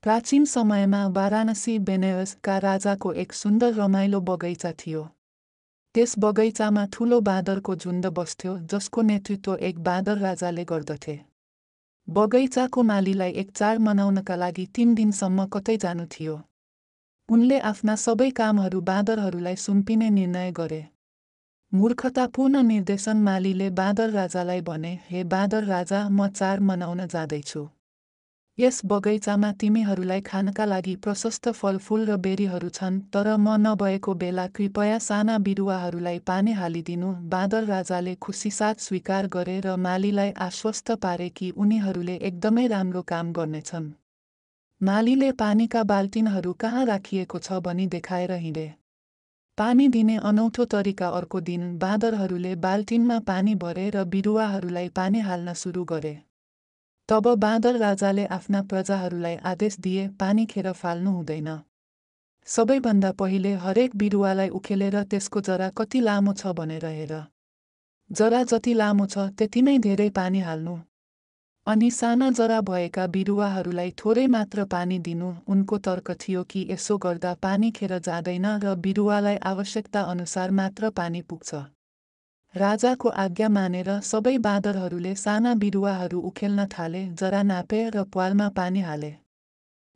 प्राचीन समयमा वाराणसी बेनारसका राजाको एक सुन्दर रमाइलो बगैँचा थियो। त्यस बगैँचामा ठूलो बाँदरको झुण्ड बस्थ्यो, जसको नेतृत्व एक बाँदर राजाले गर्दथे। बगैँचाको मालीलाई एक चाड मनाउनका लागि 3 दिनसम्म कतै जानु थियो। उनले आफ्ना सबै कामहरू बाँदरहरूलाई सुम्पिने निर्णय गरे। मूर्खतापूर्ण निर्देशन मालीले बाँदर राजालाई भने, हे बाँदर राजा, म चाड मनाउन जाँदैछु। यस बगैँचामा तिमीहरूलाई खानका लागि प्रशस्त फलफूल र बेरीहरू छन्, तर म नभएको बेला कृपया साना बिरुवाहरूलाई पानी हालिदिनु। बाँदर राजाले खुसीसाथ स्वीकार गरे र मालीलाई आश्वस्त पारे कि उनीहरूले एकदमै राम्रो काम गर्नेछन्। मालीले पानीका बाल्टिनहरू कहाँ राखिएको छ भनी देखाएर हिँडे। पानी दिने अनौठो तरिका अर्को दिन बाँदरहरूले बाल्टिनमा पानी भरे र बिरुवाहरूलाई पानी हाल्न सुरु गरे। तब बाँदर राजाले आफ्ना प्रजाहरूलाई आदेश दिए, पानी खेर फाल्नु हुँदैन। सबैभन्दा पहिले हरेक बिरुवालाई उखेलेर त्यसको जरा कति लामो छ भनेर हेर। जरा जति लामो छ त्यति नै धेरै पानी हाल्नु। अनि साना जरा भएका बिरुवाहरूलाई थोरै मात्र पानी दिनु। उनको तर्क थियो कि यसो गर्दा पानी खेर जाँदैन र बिरुवालाई आवश्यकता अनुसार मात्र पानी पुग्छ। राजाको आज्ञा मानेर सबै बाँदरहरूले साना बिरुवाहरू उखेल्न थाले, जरा नापे र प्वालमा पानी हाले।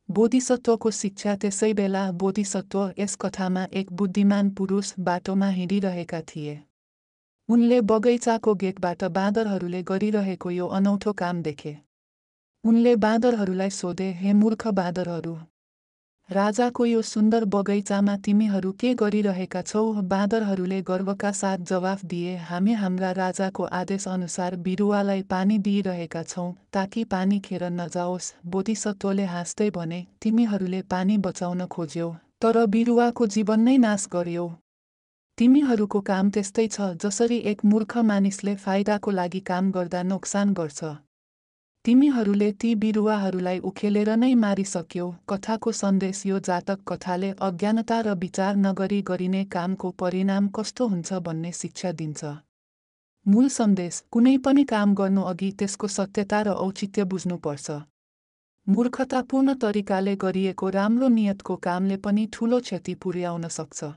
बोधिसत्वको शिक्षा। त्यसै बेला बोधिसत्व यस कथामा एक बुद्धिमान पुरुष बाटोमा हिँडिरहेका थिए। उनले बगैँचाको गेटबाट बाँदरहरूले गरिरहेको यो अनौठो काम देखे। उनले बाँदरहरूलाई सोधे, हे मूर्ख बाँदरहरू, राजाको यो सुन्दर बगैँचामा तिमीहरू के गरिरहेका छौ? बाँदरहरूले गर्वका साथ जवाफ दिए, हामी हाम्रा राजाको आदेश अनुसार बिरुवालाई पानी दिइरहेका छौं, ताकि पानी खेर नजाओस्। बोधिसत्वले हाँस्दै भने, तिमीहरूले पानी बचाउन खोज्यौ, तर बिरुवाको जीवन नै नाश गर्यौ। तिमीहरूको काम त्यस्तै छ जसरी एक मूर्ख मानिसले फाइदाको लागि काम गर्दा नोक्सान गर्छ। तिमीहरूले ती बिरुवाहरूलाई उखेलेर नै मारिसक्यौ। कथाको सन्देश। यो जातक कथाले अज्ञानता र विचार नगरी गरिने कामको परिणाम कस्तो हुन्छ भन्ने शिक्षा दिन्छ। मूल सन्देश। कुनै पनि काम गर्नु अघि त्यसको सत्यता र औचित्य बुझ्नुपर्छ। मूर्खतापूर्ण तरिकाले गरिएको राम्रो नियतको कामले पनि ठूलो क्षति पुर्याउन सक्छ।